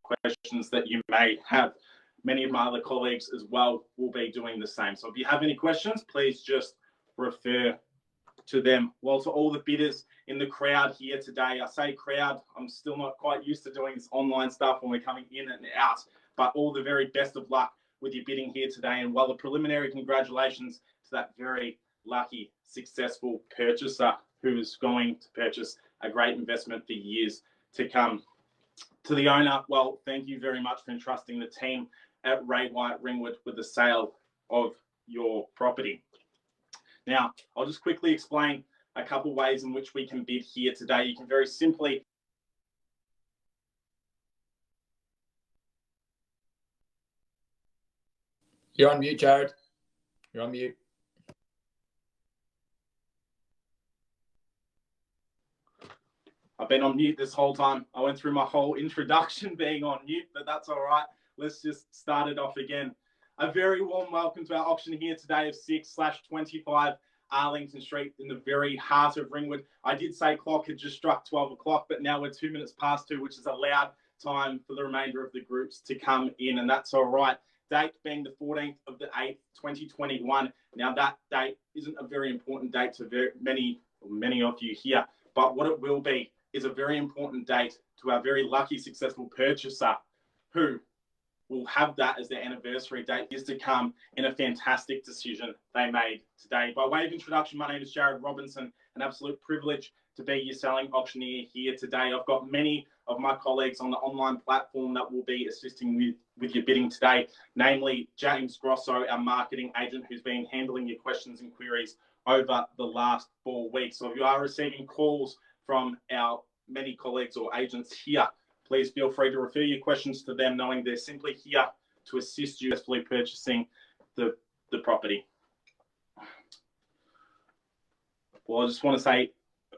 questions that you may have. Many of my other colleagues as well will be doing the same. So if you have any questions, please just refer to them. Well, to all the bidders in the crowd here today, I say crowd, I'm still not quite used to doing this online stuff when we're coming in and out, but all the very best of luck with your bidding here today. And while the preliminary congratulations to that very lucky, successful purchaser who is going to purchase a great investment for years to come. To the owner, well, thank you very much for entrusting the team at Ray White Ringwood with the sale of your property. Now, I'll just quickly explain a couple ways in which we can bid here today. You can very simply You're on mute, Jarrod. You're on mute. I've been on mute this whole time. I went through my whole introduction being on mute, but that's all right. Let's just start it off again. A very warm welcome to our auction here today of 6/25 Arlington Street in the very heart of Ringwood. I did say clock had just struck 12 o'clock, but now we're 2 minutes past 2, which is allowed time for the remainder of the groups to come in, and that's all right. Date being the 14th of the 8th, 2021. Now, that date isn't a very important date to many of you here, but what it will be is a very important date to our very lucky, successful purchaser who will have that as their anniversary date is to come in a fantastic decision they made today. By way of introduction, my name is Jarrod Robinson, an absolute privilege to be your selling auctioneer here today. I've got many of my colleagues on the online platform that will be assisting with your bidding today, namely James Grosso, our marketing agent, who's been handling your questions and queries over the last 4 weeks. So if you are receiving calls from our many colleagues or agents here, please feel free to refer your questions to them, knowing they're simply here to assist you successfully purchasing the property. Well, I just want to say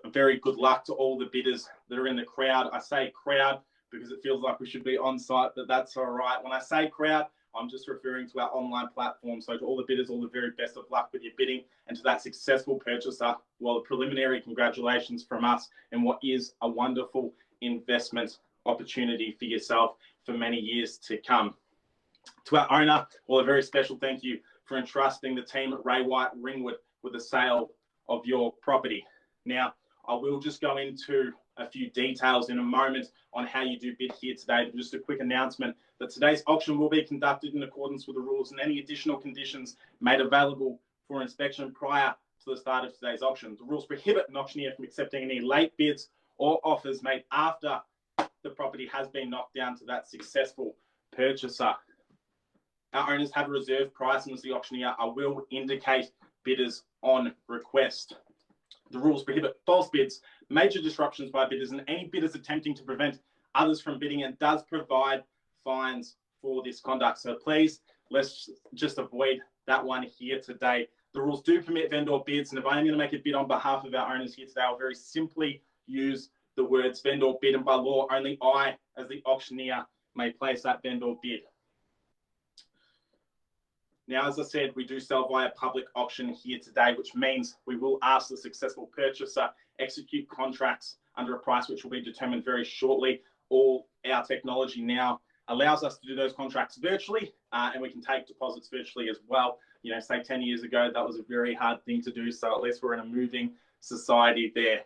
very good luck to all the bidders that are in the crowd. I say crowd because it feels like we should be on site, but that's all right. When I say crowd, I'm just referring to our online platform. So to all the bidders, all the very best of luck with your bidding, and to that successful purchaser, well, a preliminary congratulations from us in what is a wonderful investment opportunity for yourself for many years to come. To our owner, well, a very special thank you for entrusting the team at Ray White Ringwood with the sale of your property. Now, I will just go into a few details in a moment on how you do bid here today, but just a quick announcement that today's auction will be conducted in accordance with the rules, and any additional conditions made available for inspection prior to the start of today's auction. The rules prohibit an auctioneer from accepting any late bids or offers made after the property has been knocked down to that successful purchaser. Our owners have a reserve price, and as the auctioneer, I will indicate bidders on request. The rules prohibit false bids, major disruptions by bidders, and any bidders attempting to prevent others from bidding, and does provide fines for this conduct. So please, let's just avoid that one here today. The rules do permit vendor bids, and if I am going to make a bid on behalf of our owners here today, I'll very simply use the words vendor bid, and by law, only I, as the auctioneer, may place that vendor bid. Now, as I said, we do sell via public auction here today, which means we will ask the successful purchaser execute contracts under a price which will be determined very shortly. All our technology now allows us to do those contracts virtually, and we can take deposits virtually as well. You know, say 10 years ago, that was a very hard thing to do, so at least we're in a moving society there.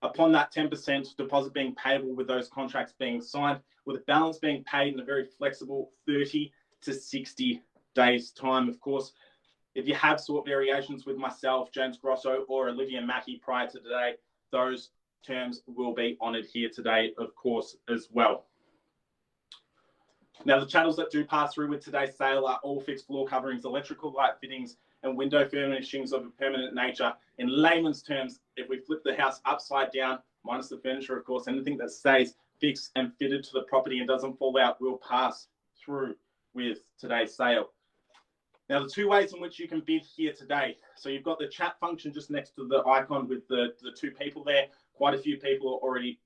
Upon that 10% deposit being payable with those contracts being signed, with the balance being paid in a very flexible 30 to 60 days time. Of course, if you have sought variations with myself, James Grosso, or Olivia Mackey prior to today, those terms will be honoured here today, of course, as well. Now, the channels that do pass through with today's sale are all fixed floor coverings, electrical light fittings, and window furnishings of a permanent nature. In layman's terms, if we flip the house upside down, minus the furniture, of course, anything that stays fixed and fitted to the property and doesn't fall out will pass through with today's sale. Now, the two ways in which you can bid here today. So you've got the chat function just next to the icon with the two people there. Quite a few people are already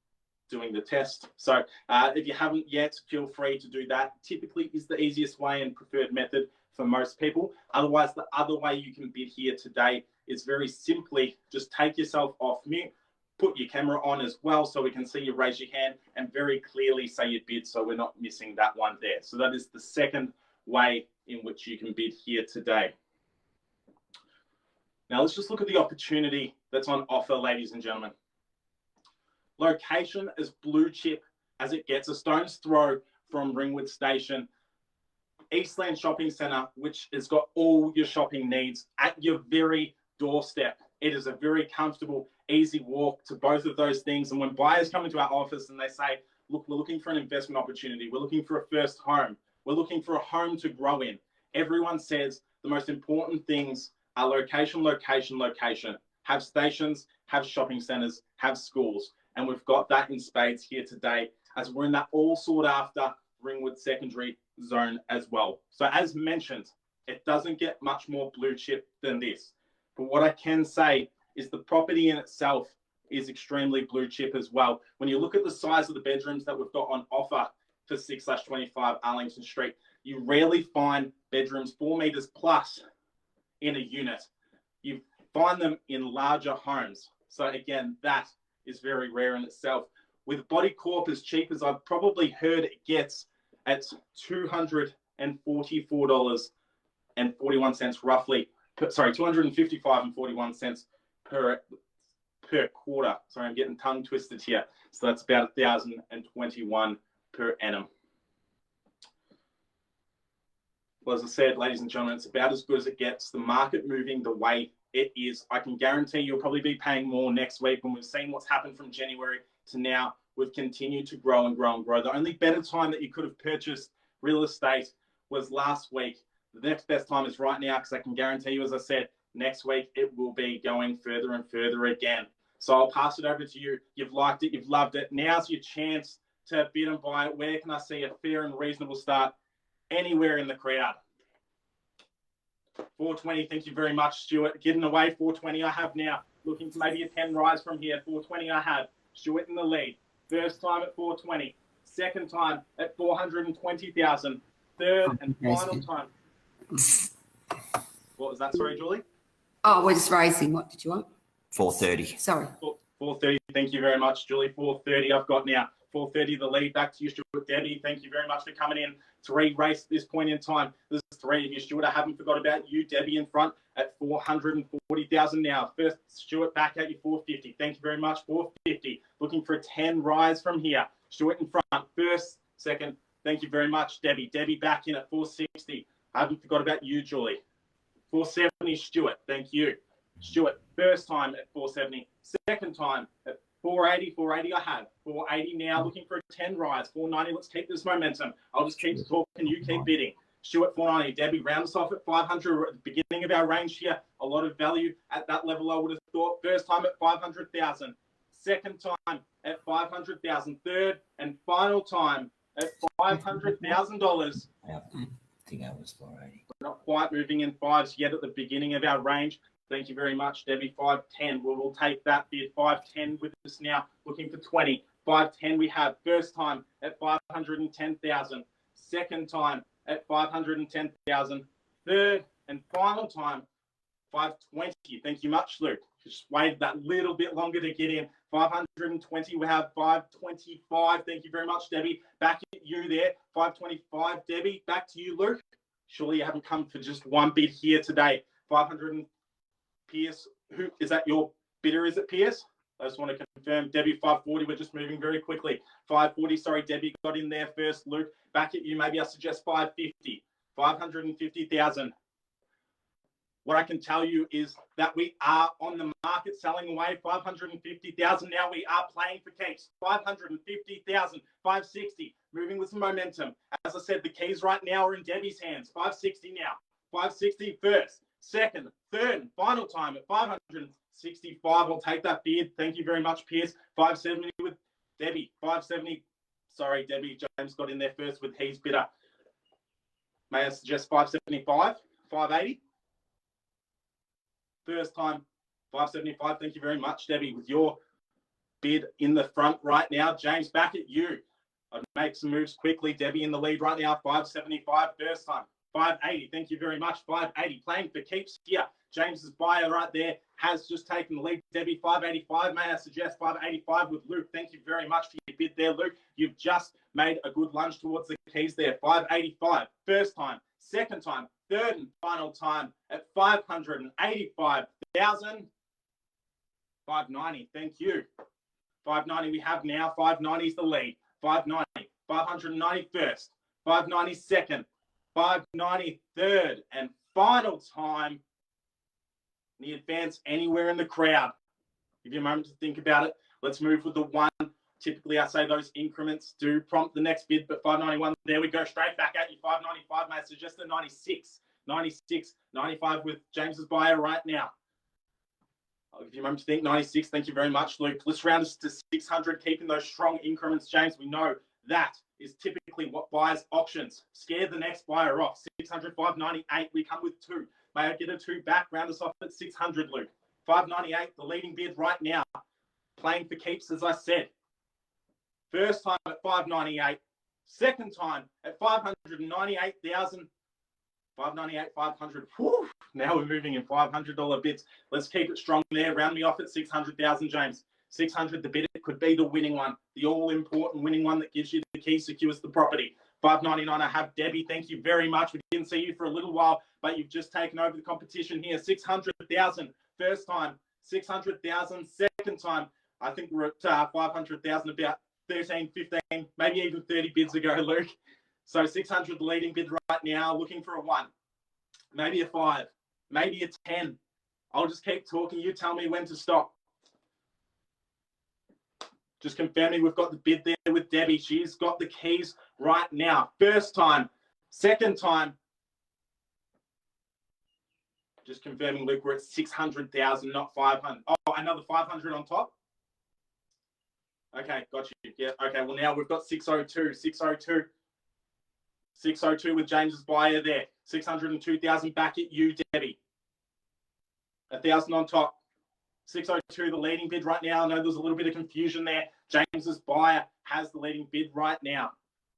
doing the test. So if you haven't yet, feel free to do that. Typically is the easiest way and preferred method for most people. Otherwise, the other way you can bid here today is very simply just take yourself off mute, put your camera on as well so we can see you raise your hand and very clearly say your bid so we're not missing that one there. So that is the second way in which you can bid here today. Now let's just look at the opportunity that's on offer, ladies and gentlemen. Location as blue chip as it gets, a stone's throw from Ringwood Station. Eastland Shopping Centre, which has got all your shopping needs at your very doorstep. It is a very comfortable, easy walk to both of those things. And when buyers come into our office and they say, look, we're looking for an investment opportunity, we're looking for a first home, we're looking for a home to grow in, everyone says the most important things are location, location, location. Have stations, have shopping centres, have schools. And we've got that in spades here today as we're in that all sought after Ringwood secondary zone as well. So as mentioned, it doesn't get much more blue chip than this. But what I can say is the property in itself is extremely blue chip as well. When you look at the size of the bedrooms that we've got on offer for 6/25 Arlington Street, you rarely find bedrooms 4 meters plus in a unit. You find them in larger homes. So again, that is very rare in itself. With Body Corp as cheap as I've probably heard it gets at $244.41 roughly. Sorry, $255.41 per quarter. Sorry, I'm getting tongue twisted here. So that's about $1,021 per annum. Well, as I said, ladies and gentlemen, it's about as good as it gets. The market moving the way it is. I can guarantee you'll probably be paying more next week when we've seen what's happened from January to now. We've continued to grow and grow and grow. The only better time that you could have purchased real estate was last week. The next best time is right now because I can guarantee you, as I said, next week it will be going further and further again. So I'll pass it over to you. You've liked it. You've loved it. Now's your chance to bid and buy it. Where can I see a fair and reasonable start? Anywhere in the crowd. 420, thank you very much, Stuart. Getting away, 420 I have now. Looking for maybe a 10 rise from here. 420 I have. Stuart in the lead. First time at 420. Second time at 420,000. Third and final time. What was that, sorry, Julie? Oh, we're just raising. What did you want? 430. Sorry. 430, thank you very much, Julie. 430 I've got now. 430 the lead. Back to you, Stuart. Debbie, thank you very much for coming in to re-race at this point in time. There's 3 of you, Stuart. I haven't forgot about you. Debbie in front at 440,000 now. First, Stuart back at you, 450. Thank you very much, 450. Looking for a 10 rise from here. Stuart in front. First, second, thank you very much, Debbie. Debbie back in at 460. I haven't forgot about you, Julie. 470, Stuart. Thank you. Stuart, first time at 470. Second time at 480. 480 I have. 480 now, looking for a 10 rise. 490, let's keep this momentum. I'll just keep talking, you keep bidding. Stuart, 490. Debbie, round us off at 500. We're at the beginning of our range here. A lot of value at that level, I would have thought. First time at 500,000. Second time at 500,000. Third and final time at $500,000. I think I was 480. We're not quite moving in fives yet at the beginning of our range. Thank you very much, Debbie. 510. We'll take that bid. 510 with us now. Looking for 20. 510 we have. First time at 510,000. Second time at 510,000. Third and final time, 520. Thank you much, Luke. Just waited that little bit longer to get in. 520. We have 525. Thank you very much, Debbie. Back at you there. 525, Debbie. Back to you, Luke. Surely you haven't come for just one bid here today. 500. Pierce, who is that? Your bidder, is it Pierce? I just want to confirm. Debbie, 540. We're just moving very quickly. 540. Sorry, Debbie got in there first. Luke, back at you. Maybe I suggest 550. 550,000. What I can tell you is that we are on the market selling away 550,000. Now we are playing for keeps. 550,000. 560. Moving with some momentum. As I said, the keys right now are in Debbie's hands. 560 now. 560 first. Second, third, and final time at 565. I'll take that bid. Thank you very much, Pierce. 570 with Debbie. 570. Sorry, Debbie. James got in there first with his bidder. May I suggest 575? 580? First time, 575. Thank you very much, Debbie, with your bid in the front right now. James, back at you. I'd make some moves quickly. Debbie in the lead right now. 575 first time. 580. Thank you very much. 580. Playing for keeps here. James's buyer right there. has just taken the lead. Debbie, 585. May I suggest 585 with Luke? Thank you very much for your bid there, Luke. You've just made a good lunge towards the keys there. 585. First time. Second time. Third and final time at 585,000. 590. Thank you. 590 we have now. 590 is the lead. 590. 591st. 592nd. 593rd. And final time. The advance anywhere in the crowd. Give you a moment to think about it. Let's move with the one. Typically, I say those increments do prompt the next bid, but 591, there we go, straight back at you. 595, mate, suggest a 96. 96, 95 with James's buyer right now. I'll give you a moment to think. 96, thank you very much, Luke. Let's round us to 600, keeping those strong increments, James. We know that is typically what buys auctions. Scare the next buyer off. 600, 598, we come with two. May I get a two back? Round us off at 600, Luke. 598, the leading bid right now. Playing for keeps, as I said. First time at 598. Second time at 598,000. 598, 500. Whew. Now we're moving in $500 bids. Let's keep it strong there. Round me off at 600,000, James. 600, the bid, it could be the winning one. The all-important winning one that gives you the key, secures the property. 599, I have Debbie. Thank you very much. We didn't see you for a little while, but you've just taken over the competition here. 600,000 first time. 600,000 second time. I think we're at 500,000 about 13, 15, maybe even 30 bids ago, Luke. So 600 the leading bid right now, looking for a 1, maybe a 5, maybe a 10. I'll just keep talking. You tell me when to stop. Just confirming we've got the bid there with Debbie. She's got the keys right now. First time, second time. Just confirming, Luke, we're at 600,000, not 500. Oh, another 500 on top. Okay, got you. Yeah, okay, well, now we've got 602, 602. 602 with James's buyer there. 602,000 back at you, Debbie. 1,000 on top. 602, the leading bid right now. I know there's a little bit of confusion there. James's buyer has the leading bid right now.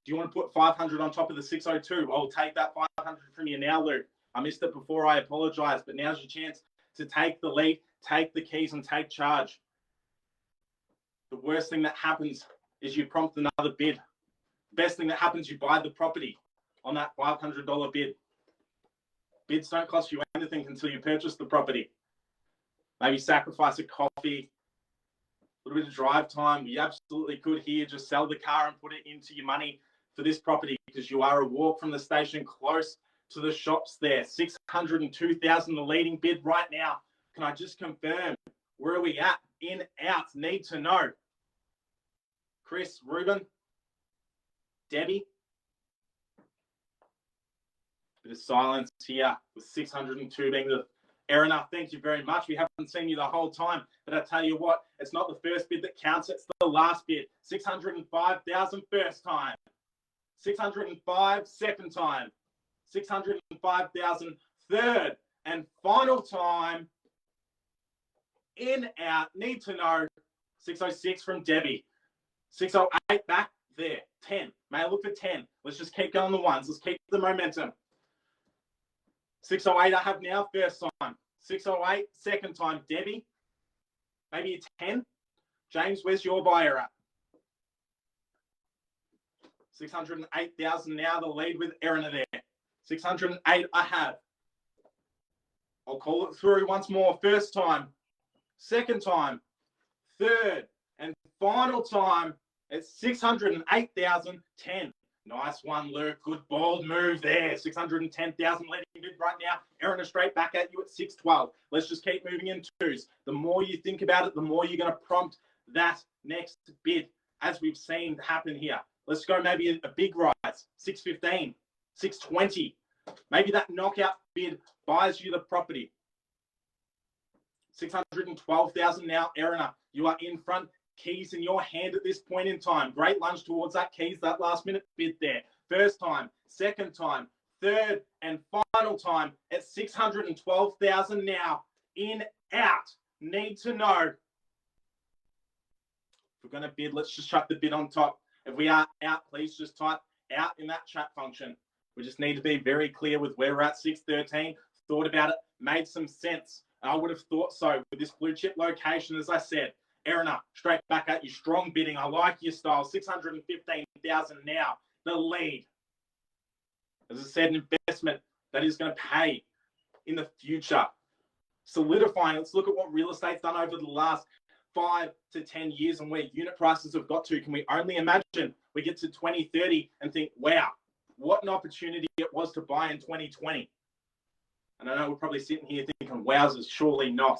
Do you want to put 500 on top of the 602? I'll take that 500 from you now, Luke. I missed it before. I apologize, but now's your chance to take the lead, take the keys, and take charge. The worst thing that happens is you prompt another bid. The best thing that happens, you buy the property on that $500 bid. Bids don't cost you anything until you purchase the property. Maybe sacrifice a coffee, a little bit of drive time. You absolutely could here just sell the car and put it into your money for this property because you are a walk from the station close to the shops there. 602,000, the leading bid right now. Can I just confirm, where are we at? In, out, need to know. Chris, Ruben, Debbie. Bit of silence here with 602 being the error enough. Thank you very much. We haven't seen you the whole time, but I tell you what, it's not the first bid that counts, it's the last bid. 605,000 first time. 605 second time. 605,000 third and final time. In, out, need to know. 606 from Debbie. 608 back there. 10. May I look for 10? Let's just keep going the ones. Let's keep the momentum. 608 I have now, first time. 608, second time. Debbie, maybe a 10. James, where's your buyer at? 608,000 now, the lead with Erin there. 608 I have. I'll call it through once more. First time, second time, third, and final time at 608,000, 10. Nice one, Luke. Good bold move there. 610,000 leading bid right now. Erin, straight back at you at 612. Let's just keep moving in twos. The more you think about it, the more you're going to prompt that next bid, as we've seen happen here. Let's go maybe a big rise. 615, 620. Maybe that knockout bid buys you the property. 612,000 now, Erin. You are in front. Keys in your hand at this point in time. Great lunge towards that keys, that last minute bid there. First time, second time, third and final time at 612,000 now. In, out, need to know. If we're going to bid, let's just chuck the bid on top. If we are out, please just type out in that chat function. We just need to be very clear with where we're at. 613, thought about it, made some sense I would have thought so with this blue chip location, as I said. Erina, straight back at you. Strong bidding. I like your style. 615,000 now. The lead. As I said, an investment that is going to pay in the future. Solidifying. Let's look at what real estate's done over the last 5 to 10 years and where unit prices have got to. Can we only imagine we get to 2030 and think, wow, what an opportunity it was to buy in 2020. And I know we're probably sitting here thinking, wowzers, surely not.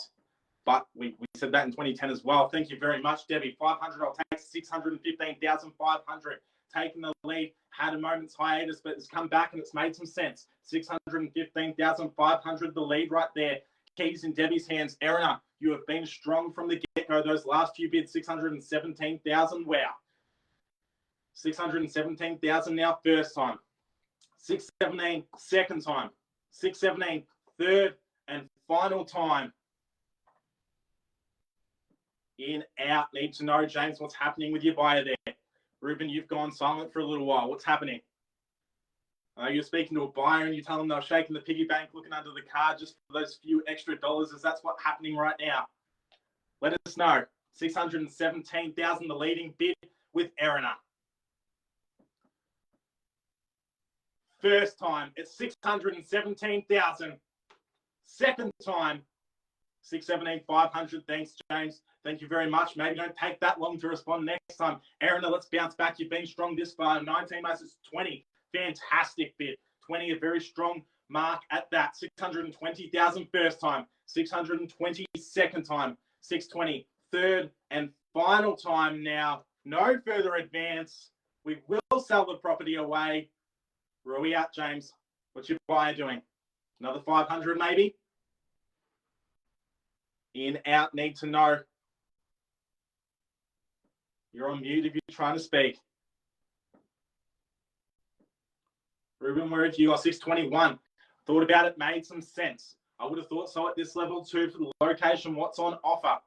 But we said that in 2010 as well. Thank you very much, Debbie. 500, I'll take 615,500. Taking the lead, had a moment's hiatus, but it's come back and it's made some sense. 615,500, the lead right there. Keys in Debbie's hands. Erina, you have been strong from the get-go. Those last few bids, 617,000. Wow. 617,000 now, first time. 617, second time. 617, third and final time. In, out. Need to know, James, what's happening with your buyer there. Ruben, you've gone silent for a little while. What's happening? You're speaking to a buyer and you tell them they're shaking the piggy bank, looking under the card just for those few extra dollars. Is that's what's happening right now? Let us know. 617,000, the leading bid with Erina. First time, it's 617,000. Second time, 617,500. Thanks, James. Thank you very much. Maybe don't take that long to respond next time. Erina, let's bounce back. You've been strong this far. 19 versus 20. Fantastic bid. 20, a very strong mark at that. 620,000 first time. 620 second time. 620 third and final time now. No further advance. We will sell the property away. Where are we at, James? What's your buyer doing? Another 500 maybe? In, out, need to know. You're on mute if you're trying to speak. Ruben, where have you got? 621. Thought about it, made some sense. I would have thought so at this level too for the location. What's on offer?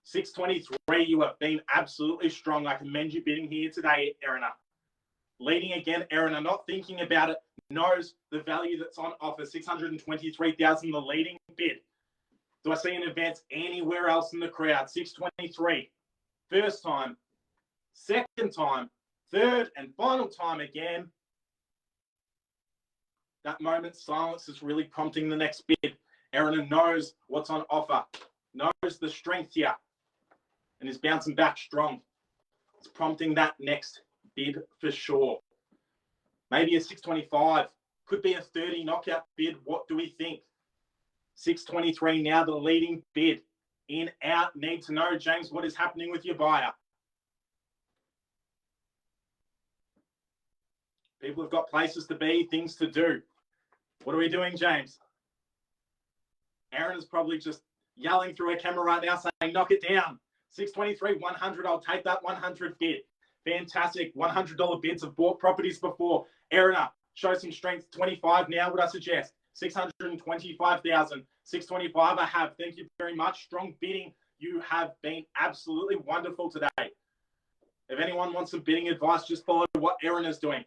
623. You have been absolutely strong. I commend you bidding here today, Erina. Leading again, Erina, not thinking about it, knows the value that's on offer. 623,000, the leading bid. Do I see an advance anywhere else in the crowd? 623. First time. Second time. Third and final time again. That moment's silence is really prompting the next bid. Erina knows what's on offer. Knows the strength here. And is bouncing back strong. It's prompting that next bid for sure. Maybe a 625. Could be a 30 knockout bid. What do we think? 623 now, the leading bid. In, out, need to know, James, what is happening with your buyer? People have got places to be, things to do. What are we doing, James? Aaron is probably just yelling through her camera right now saying, knock it down. 623, 100, I'll take that 100 bid. Fantastic. $100 bids have bought properties before. Erina, show some strength. 25 now, would I suggest? 625,000. 625 I have. Thank you very much. Strong bidding. You have been absolutely wonderful today. If anyone wants some bidding advice, just follow what Erina's doing.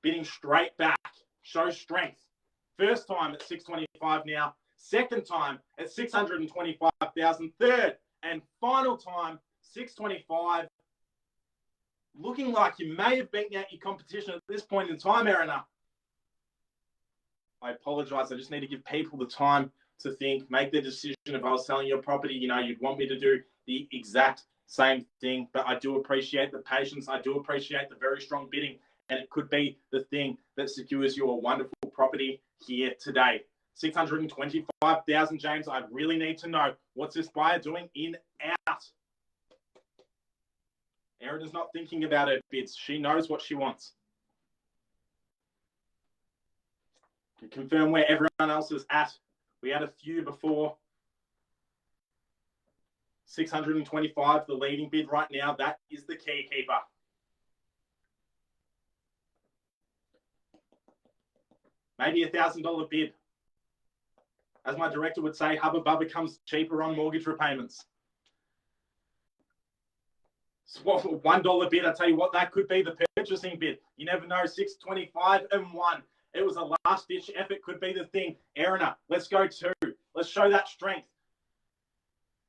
Bidding straight back. Show strength. First time at 625 now. Second time at 625,000. Third and final time, 625. Looking like you may have beaten out your competition at this point in time, Erina. I apologize. I just need to give people the time to think, make their decision. If I was selling your property, you'd want me to do the exact same thing. But I do appreciate the patience. I do appreciate the very strong bidding. And it could be the thing that secures you a wonderful property here today. 625,000, James. I really need to know, what's this buyer doing? In, out. Erina's not thinking about her bids. She knows what she wants. To confirm where everyone else is at. We had a few before. 625, the leading bid right now. That is the key keeper. Maybe $1,000 bid. As my director would say, Hubba Bubba comes cheaper on mortgage repayments. So $1 bid, I tell you what, that could be the purchasing bid. You never know. 625 and 1. It was a last-ditch effort. Could be the thing. Erina, let's go 2. Let's show that strength.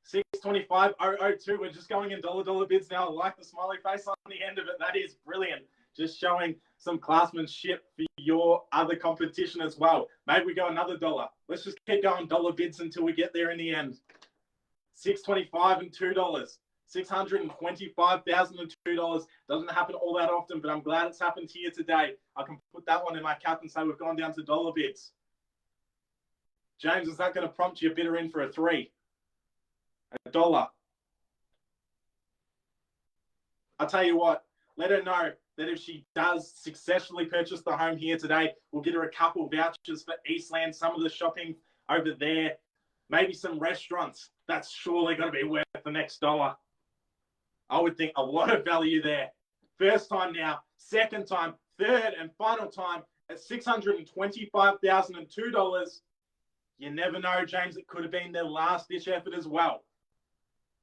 625,002. We're just going in dollar bids now. I like the smiley face on the end of it. That is brilliant. Just showing some classmanship for your other competition as well. Maybe we go another dollar. Let's just keep going dollar bids until we get there in the end. 625 and $2. $625,002. Doesn't happen all that often, but I'm glad it's happened here today. I can put that one in my cap and say we've gone down to dollar bids. James, is that going to prompt your bidder in for a 3? $1. I'll tell you what, let her know that if she does successfully purchase the home here today, we'll get her a couple vouchers for Eastland, some of the shopping over there, maybe some restaurants. That's surely going to be worth the next $1. I would think a lot of value there. First time now, second time, third and final time at $625,002. You never know, James. It could have been their last-ditch effort as well.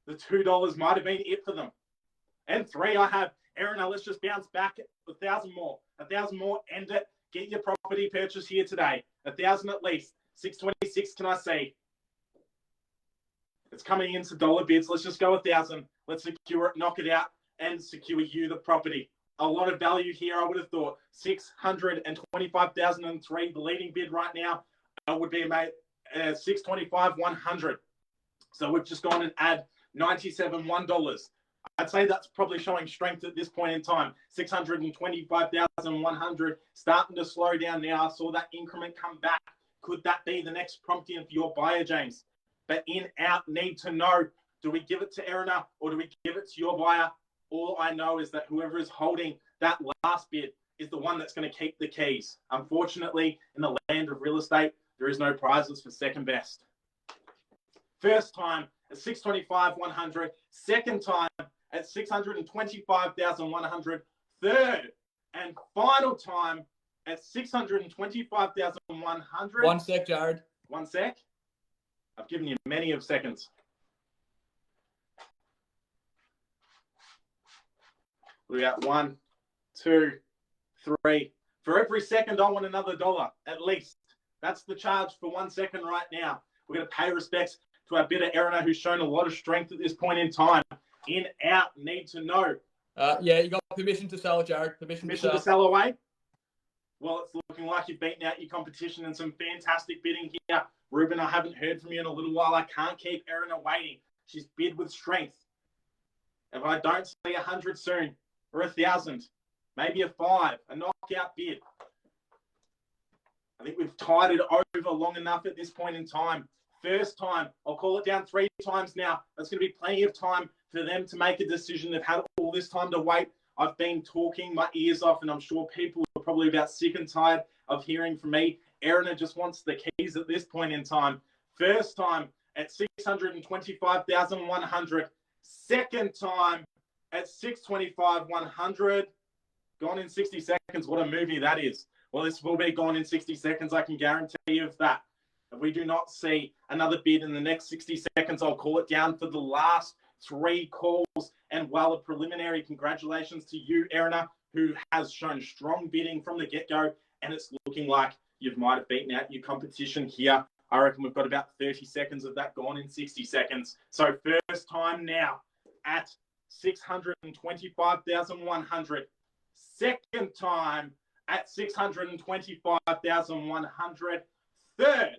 The $2 might have been it for them. And 3, I have Erina. Let's just bounce back 1,000 more. 1,000 more, end it. Get your property purchase here today. 1,000 at least. 626, can I see? It's coming into dollar bids. Let's just go 1,000. Let's secure it, knock it out, and secure you the property. A lot of value here, I would have thought. 625,003, the leading bid right now would be made 625,100. So we've just gone and add $97. I'd say that's probably showing strength at this point in time. 625,100, starting to slow down now. I saw that increment come back. Could that be the next prompting for your buyer, James? But in, out, need to know. Do we give it to Erina or do we give it to your buyer? All I know is that whoever is holding that last bid is the one that's going to keep the keys. Unfortunately, in the land of real estate, there is no prizes for second best. First time at 625,100. Second time at 625,100. Third and final time at 625,100. 1 sec, Jarrod. 1 sec. I've given you many of seconds. We got 1, 2, 3. For every second, I want another $1 at least. That's the charge for 1 second right now. We're going to pay respects to our bidder, Erina, who's shown a lot of strength at this point in time. In, out, need to know. Yeah, you got permission to sell, Jarrod. Permission to sell away? Well, it's looking like you've beaten out your competition and some fantastic bidding here. Ruben, I haven't heard from you in a little while. I can't keep Erina waiting. She's bid with strength. If I don't see 100 soon, or 1,000, maybe a 5, a knockout bid. I think we've tied it over long enough at this point in time. First time, I'll call it down 3 times now. That's going to be plenty of time for them to make a decision. They've had all this time to wait. I've been talking my ears off, and I'm sure people are probably about sick and tired of hearing from me. Erina just wants the keys at this point in time. First time at 625,100. Second time at 625,100. Gone in 60 seconds. What a movie that is. Well, this will be gone in 60 seconds. I can guarantee you of that. If we do not see another bid in the next 60 seconds, I'll call it down for the last 3 calls. And while a preliminary congratulations to you, Erina, who has shown strong bidding from the get-go. And it's looking like you might have beaten out your competition here. I reckon we've got about 30 seconds of that gone in 60 seconds. So first time now at 625,100. Second time at 625,100. Third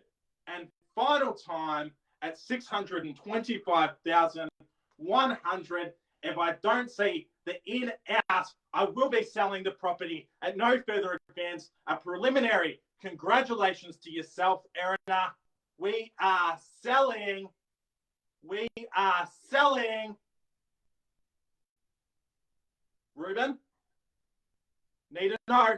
and final time at 625,100. If I don't see the in out, I will be selling the property at no further advance. A preliminary congratulations to yourself, Erina. We are selling. We are selling. Ruben, need to know.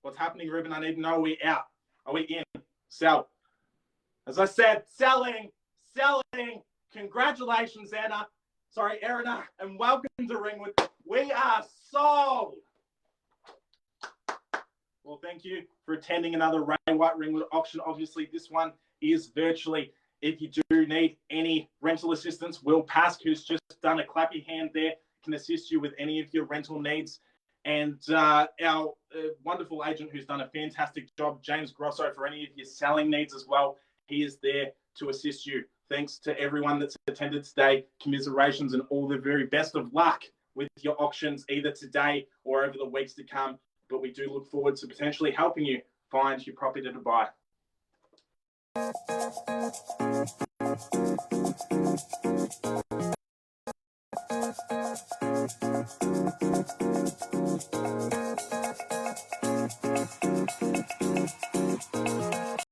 What's happening, Ruben? I need to know. Are we out? Are we in? Sell. As I said, selling. Congratulations, Erina, and welcome to Ringwood. We are sold. Well, thank you for attending another Ray White Ringwood auction. Obviously, this one is virtually. If you do need any rental assistance, Will Pask, who's just done a clappy hand there, can assist you with any of your rental needs. And our wonderful agent who's done a fantastic job, James Grosso, for any of your selling needs as well. He is there to assist you. Thanks to everyone that's attended today. Commiserations and all the very best of luck with your auctions either today or over the weeks to come. But we do look forward to potentially helping you find your property to buy.